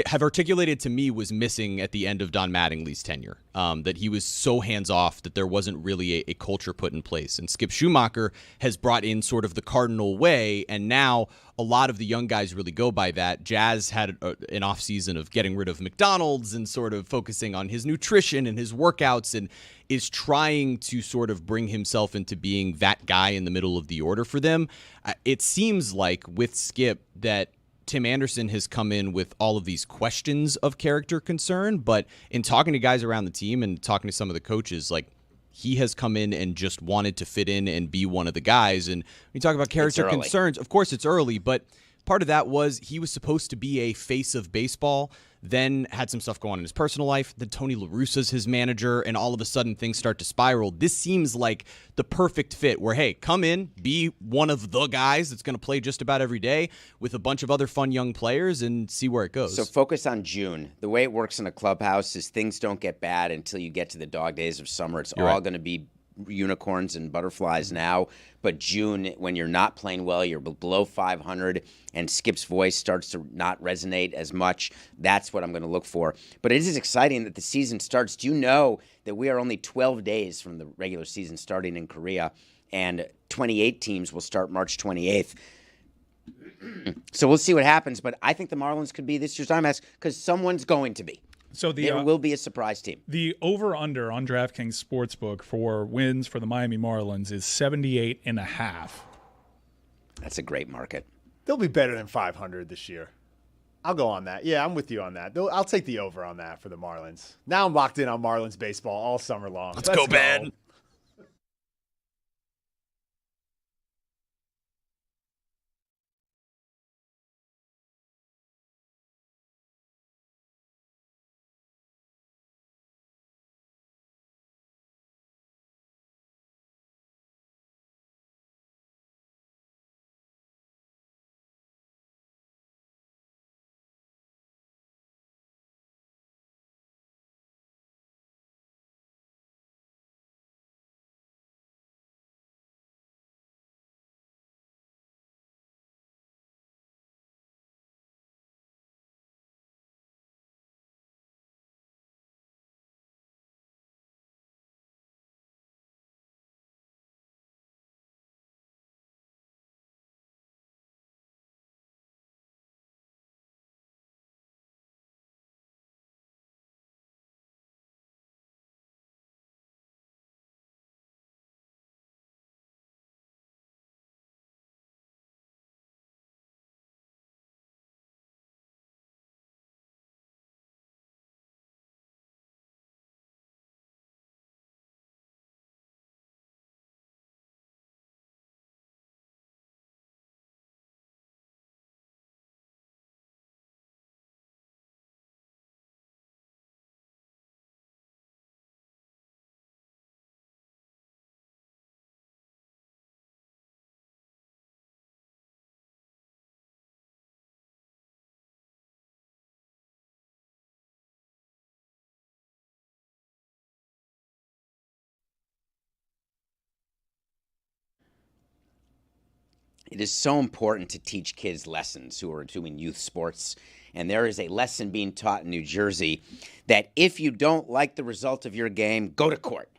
have articulated to me was missing at the end of Don Mattingly's tenure, that he was so hands-off that there wasn't really a culture put in place. And Skip Schumacher has brought in sort of the cardinal way, and now a lot of the young guys really go by that. Jazz had an offseason of getting rid of McDonald's and sort of focusing on his nutrition and his workouts, and is trying to sort of bring himself into being that guy in the middle of the order for them. It seems like with Skip that Tim Anderson has come in with all of these questions of character concern, but in talking to guys around the team and talking to some of the coaches, like, he has come in and just wanted to fit in and be one of the guys. And when you talk about character concerns, of course it's early, but part of that was he was supposed to be a face of baseball, then had some stuff going on in his personal life. Then Tony La Russa's his manager, and all of a sudden things start to spiral. This seems like the perfect fit where, hey, come in, be one of the guys that's going to play just about every day with a bunch of other fun young players, and see where it goes. So focus on June. The way it works in a clubhouse is things don't get bad until you get to the dog days of summer. It's all going to be unicorns and butterflies now, but June, when you're not playing well, you're below 500, and Skip's voice starts to not resonate as much, that's what I'm going to look for. But it is exciting that the season starts. Do you know that we are only 12 days from the regular season starting in Korea, and 28 teams will start March 28th? So we'll see what happens, but I think the Marlins could be this year's Diamondbacks, because someone's going to be. So there will be a surprise team. The over-under on DraftKings Sportsbook for wins for the Miami Marlins is 78.5. That's a great market. They'll be better than 500 this year. I'll go on that. Yeah, I'm with you on that. I'll take the over on that for the Marlins. Now I'm locked in on Marlins baseball all summer long. Let's go, Ben. It is so important to teach kids lessons who are doing youth sports. And there is a lesson being taught in New Jersey that if you don't like the result of your game, go to court.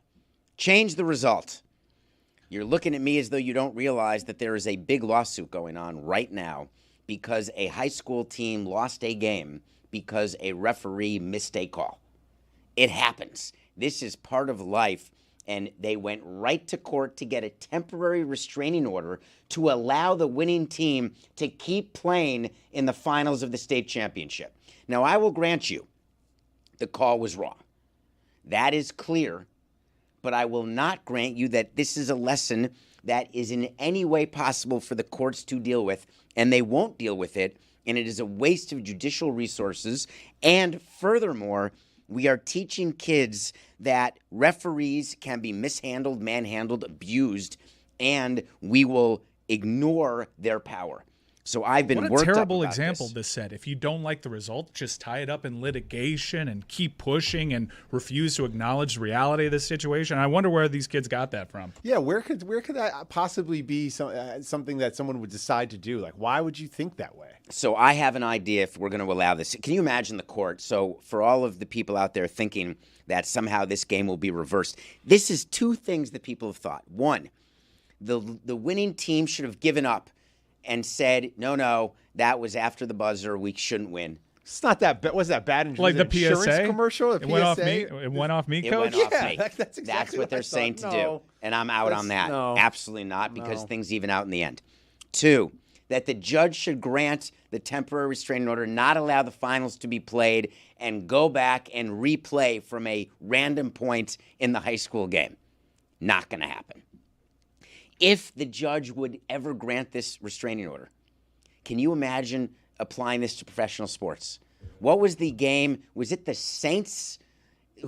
Change the result. You're looking at me as though you don't realize that there is a big lawsuit going on right now because a high school team lost a game because a referee missed a call. It happens. This is part of life. And they went right to court to get a temporary restraining order to allow the winning team to keep playing in the finals of the state championship. Now, I will grant you the call was wrong. That is clear. But I will not grant you that this is a lesson that is in any way possible for the courts to deal with, and they won't deal with it, and it is a waste of judicial resources. And furthermore, we are teaching kids that referees can be mishandled, manhandled, abused, and we will ignore their power. So I've been worked up about this. What a terrible example this set. If you don't like the result, just tie it up in litigation and keep pushing and refuse to acknowledge the reality of this situation. I wonder where these kids got that from. Yeah, where could that possibly be something that someone would decide to do? Like, why would you think that way? So I have an idea if we're going to allow this. Can you imagine the court? So for all of the people out there thinking that somehow this game will be reversed, this is two things that people have thought. One, the winning team should have given up and said, no, that was after the buzzer. We shouldn't win. It's not that bad. Was that bad? Like the insurance PSA commercial? It went off me. It went off me, Coach. It went off Yeah, me. that's exactly That's what they're saying to do, and I'm out on that. No. Absolutely not, because things even out in the end. Two, that the judge should grant the temporary restraining order, not allow the finals to be played, and go back and replay from a random point in the high school game. Not going to happen. If the judge would ever grant this restraining order, can you imagine applying this to professional sports? What was the game? Was it the Saints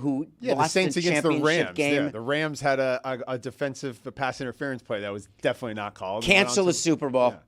who lost the Saints the against the championship Rams? game? Yeah, the Rams had a defensive pass interference play that was definitely not called. Cancel the Super Bowl. Yeah.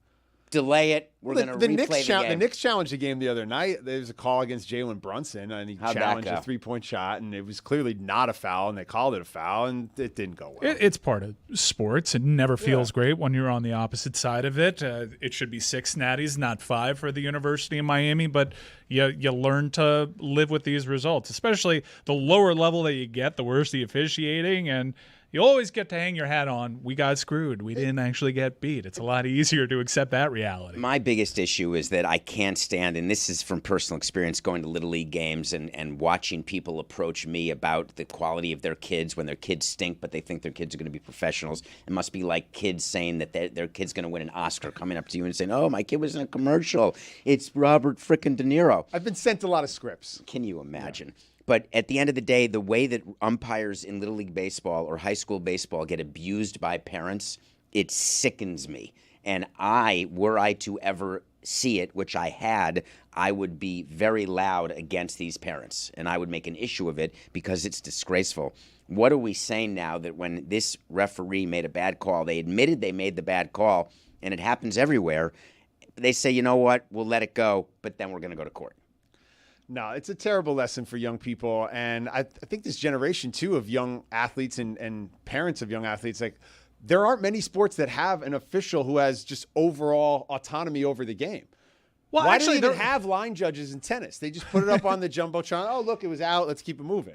Delay it. We're going to replay the game. The Knicks challenged the game the other night. There was a call against Jalen Brunson, and he challenged a three-point shot, and it was clearly not a foul, and they called it a foul, and it didn't go well. It's part of sports. It never feels great when you're on the opposite side of it. It should be 6 natties, not 5 for the University of Miami, but you learn to live with these results, especially the lower level that you get, the worse the officiating, and you always get to hang your hat on, we got screwed. We didn't actually get beat. It's a lot easier to accept that reality. My biggest issue is that I can't stand, and this is from personal experience, going to Little League games and watching people approach me about the quality of their kids when their kids stink, but they think their kids are going to be professionals. It must be like kids saying that their kid's going to win an Oscar, coming up to you and saying, oh, my kid was in a commercial. It's Robert frickin' De Niro. I've been sent a lot of scripts. Can you imagine? Yeah. But at the end of the day, the way that umpires in Little League baseball or high school baseball get abused by parents, it sickens me. And were I to ever see it, which I had, I would be very loud against these parents. And I would make an issue of it because it's disgraceful. What are we saying now that when this referee made a bad call, they admitted they made the bad call, and it happens everywhere, they say, you know what, we'll let it go, but then we're going to go to court. No, it's a terrible lesson for young people. And I think this generation, too, of young athletes and parents of young athletes, like, there aren't many sports that have an official who has just overall autonomy over the game. Well, Why actually, do they even have line judges in tennis? They just put it up on the Jumbotron. Oh, look, it was out. Let's keep it moving.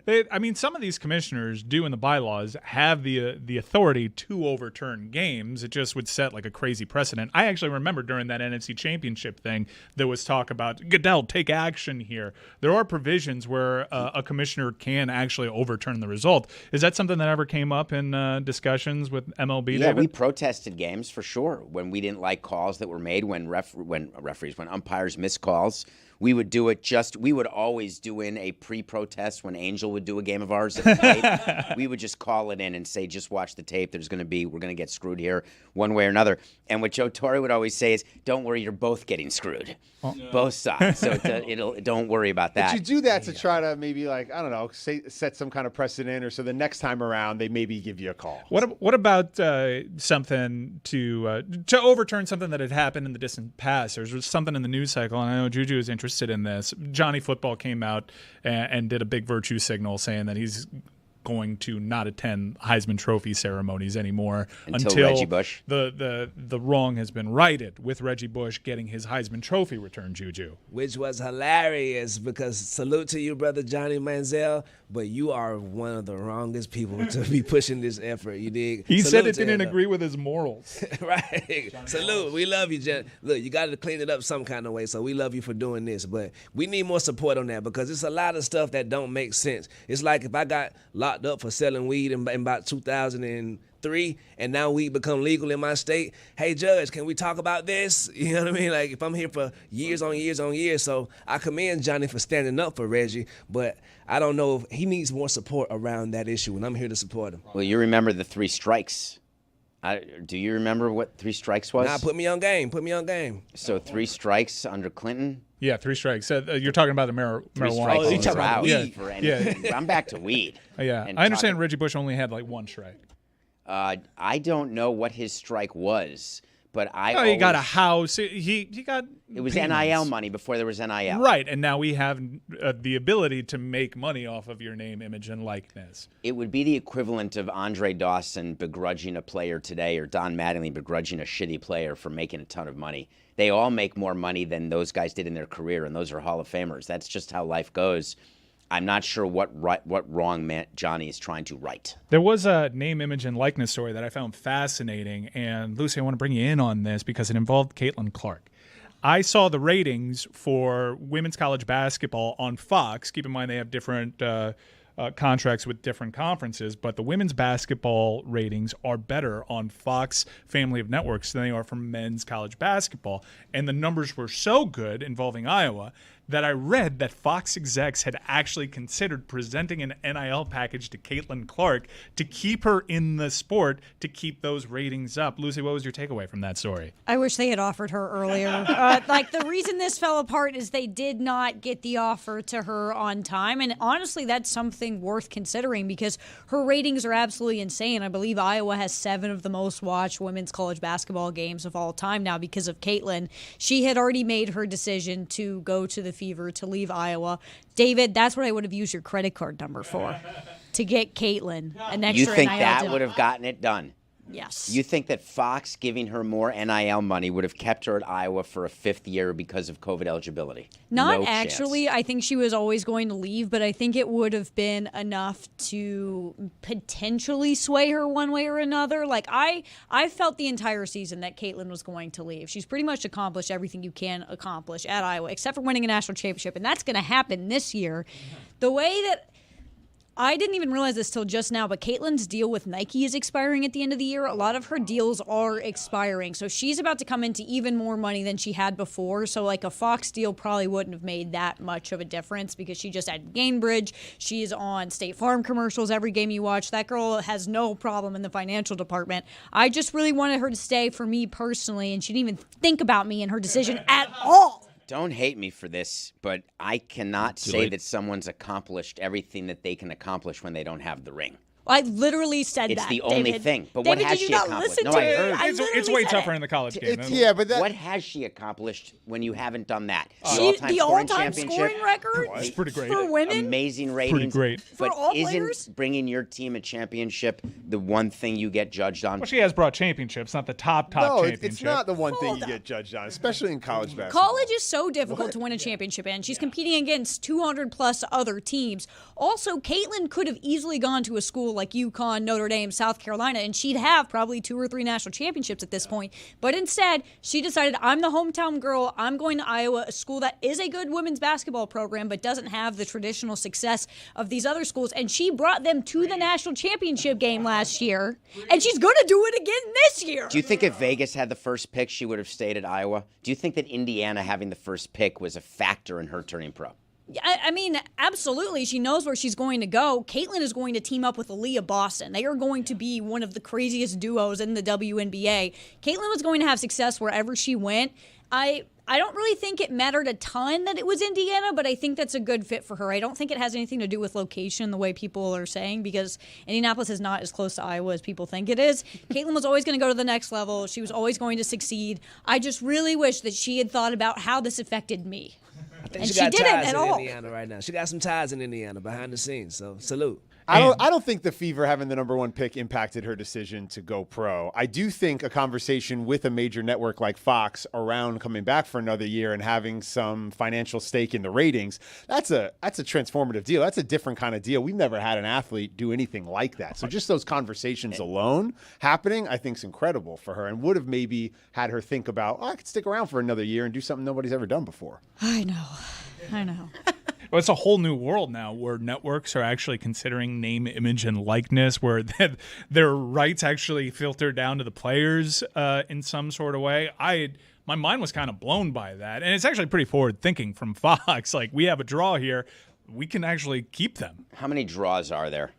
Some of these commissioners do in the bylaws have the authority to overturn games. It just would set like a crazy precedent. I actually remember during that NFC Championship thing, there was talk about, Goodell, take action here. There are provisions where a commissioner can actually overturn the result. Is that something that ever came up in discussions with MLB, Yeah, David? we protested games for sure when we didn't like calls that were made when umpires miss calls. We would do it we would always do in a pre-protest when Angel would do a game of ours at the plate. We would just call it in and say, just watch the tape. We're going to get screwed here one way or another. And what Joe Torre would always say is, don't worry, you're both getting screwed. Both sides. So don't worry about that. But you do that to try to maybe, like, I don't know, set some kind of precedent, or so the next time around they maybe give you a call. What about something to overturn something that had happened in the distant past? There's something in the news cycle, and I know Juju is interested in this. Johnny Football came out and did a big virtue signal saying that he's going to not attend Heisman Trophy ceremonies anymore until Reggie Bush. The wrong has been righted with Reggie Bush getting his Heisman Trophy return, Juju. Which was hilarious because salute to you, brother Johnny Manziel, but you are one of the wrongest people to be pushing this effort. You dig? He Salute said it to didn't him, agree with his morals. Right. Salute. We love you, Jen. Look, you got to clean it up some kind of way, so we love you for doing this. But we need more support on that because it's a lot of stuff that don't make sense. It's like if I got locked up for selling weed in about 2003 and now weed become legal in my state, hey, judge, can we talk about this? You know what I mean? Like if I'm here for years on years on years, so I commend Johnny for standing up for Reggie, but I don't know if he needs more support around that issue, and I'm here to support him. Well, you remember the 3 strikes. Do you remember what 3 strikes was? Nah, put me on game. Put me on game. So 3 strikes under Clinton? Yeah, 3 strikes. You're talking about the marijuana. 3 strikes. Oh, you're talking about weed. For anything. Yeah. I'm back to weed. Yeah, And I understand Reggie Bush only had like 1 strike. I don't know what his strike was, but he got a house. He got. It was payments. NIL money before there was NIL. Right, and now we have the ability to make money off of your name, image, and likeness. It would be the equivalent of Andre Dawson begrudging a player today or Don Mattingly begrudging a shitty player for making a ton of money. They all make more money than those guys did in their career, and those are Hall of Famers. That's just how life goes. I'm not sure what wrong Johnny is trying to right. There was a name, image, and likeness story that I found fascinating, and Lucy, I want to bring you in on this because it involved Caitlin Clark. I saw the ratings for women's college basketball on Fox. Keep in mind they have different contracts with different conferences, but the women's basketball ratings are better on Fox family of networks than they are for men's college basketball. And the numbers were so good involving Iowa that I read that Fox execs had actually considered presenting an NIL package to Caitlin Clark to keep her in the sport, to keep those ratings up. Lucy, what was your takeaway from that story? I wish they had offered her earlier. The reason this fell apart is they did not get the offer to her on time. And honestly, that's something worth considering because her ratings are absolutely insane. I believe Iowa has 7 of the most watched women's college basketball games of all time now because of Caitlin. She had already made her decision to go to the Fever, to leave Iowa. David, that's what I would have used your credit card number for, to get Caitlin an extra. You think NIL that deal. would have gotten it done? Yes. You think that Fox giving her more NIL money would have kept her at Iowa for a 5th year because of COVID eligibility? Not No actually. chance. I think she was always going to leave, but I think it would have been enough to potentially sway her one way or another. Like I felt the entire season that Caitlin was going to leave. She's pretty much accomplished everything you can accomplish at Iowa, except for winning a national championship, and that's going to happen this year. The way that I didn't even realize this till just now, but Caitlin's deal with Nike is expiring at the end of the year. A lot of her deals are expiring. So she's about to come into even more money than she had before. So like a Fox deal probably wouldn't have made that much of a difference because she just had Gainbridge. She's on State Farm commercials every game you watch. That girl has no problem in the financial department. I just really wanted her to stay for me personally, and she didn't even think about me in her decision at all. Don't hate me for this, but I cannot say that someone's accomplished everything that they can accomplish when they don't have the ring. I literally said It's that. the only David. thing. But David, what has did you she not accomplished? listen No, to I me? heard. I It's literally way said tougher it. in the college game. Yeah, but that, What has she accomplished when you haven't done that? The all-time scoring record It's pretty great. for women. Amazing ratings. great. But For all isn't players? bringing your team a championship the one thing you get judged on? Well, she has brought championships, not the top no, championship. it's not the one thing Hold you up. get judged on, especially in college basketball. College is so difficult to win a championship in. She's competing against 200 plus other teams. Also, Caitlin could have easily gone to a school like UConn, Notre Dame, South Carolina, and she'd have probably 2 or 3 national championships at this point. But instead, she decided, I'm the hometown girl. I'm going to Iowa, a school that is a good women's basketball program, but doesn't have the traditional success of these other schools. And she brought them to the national championship game last year, and she's going to do it again this year. Do you think if Vegas had the first pick, she would have stayed at Iowa? Do you think that Indiana having the first pick was a factor in her turning pro? I mean, absolutely. She knows where she's going to go. Caitlin is going to team up with Aaliyah Boston. They are going to be one of the craziest duos in the WNBA. Caitlin was going to have success wherever she went. I don't really think it mattered a ton that it was Indiana, but I think that's a good fit for her. I don't think it has anything to do with location the way people are saying, because Indianapolis is not as close to Iowa as people think it is. Caitlin was always going to go to the next level. She was always going to succeed. I just really wish that she had thought about how this affected me. I think And she she got didn't ties at in all. Indiana right now. She got some ties in Indiana behind the scenes, so salute. I don't think the Fever having the #1 pick impacted her decision to go pro. I do think a conversation with a major network like Fox around coming back for another year and having some financial stake in the ratings, that's a transformative deal. That's a different kind of deal. We've never had an athlete do anything like that. So just those conversations alone happening, I think is incredible for her, and would have maybe had her think about, I could stick around for another year and do something nobody's ever done before. I know. Well, it's a whole new world now where networks are actually considering name, image, and likeness, where their rights actually filter down to the players in some sort of way. My mind was kind of blown by that. And it's actually pretty forward thinking from Fox. Like, we have a draw here. We can actually keep them. How many draws are there?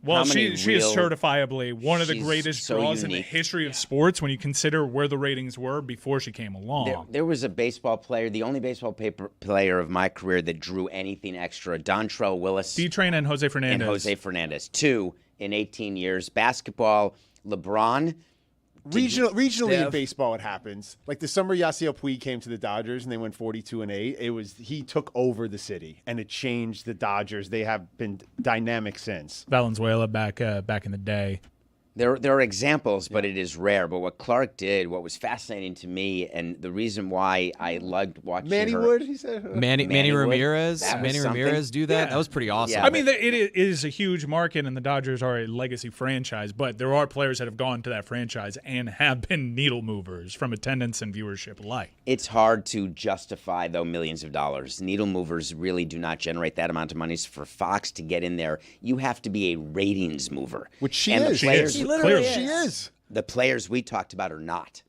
Well, she is certifiably one of the greatest draws in the history of sports when you consider where the ratings were before she came along. There was a baseball player, the only baseball player of my career that drew anything extra, Dontrell Willis. D-Train and Jose Fernandez. 2 in 18 years. Basketball, LeBron. Regionally in baseball, it happens. Like the summer Yasiel Puig came to the Dodgers and they went 42-8. He took over the city and it changed the Dodgers. They have been dynamic since. Valenzuela back in the day. There are examples, but it is rare. But what Clark did, what was fascinating to me, and the reason why I loved watching Manny Wood, he said. Manny Ramirez. Manny Ramirez do that? Yeah. That was pretty awesome. Yeah, I mean, it is a huge market, and the Dodgers are a legacy franchise, but there are players that have gone to that franchise and have been needle movers from attendance and viewership alike. It's hard to justify, though, millions of dollars. Needle movers really do not generate that amount of money. So for Fox to get in there, you have to be a ratings mover. Which she and is. The players, she literally is. She is. The players we talked about are not.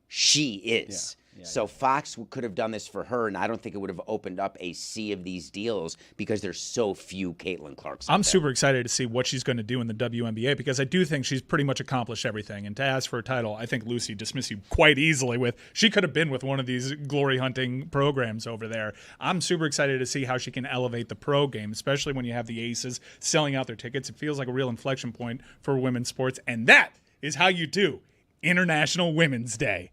She is. So Fox could have done this for her, and I don't think it would have opened up a sea of these deals because there's so few Caitlin Clarks. I'm super excited to see what she's going to do in the WNBA because I do think she's pretty much accomplished everything. And to ask for a title, I think Lucy dismissed you quite easily with she could have been with one of these glory hunting programs over there. I'm super excited to see how she can elevate the pro game, especially when you have the Aces selling out their tickets. It feels like a real inflection point for women's sports, and that is how you do International Women's Day.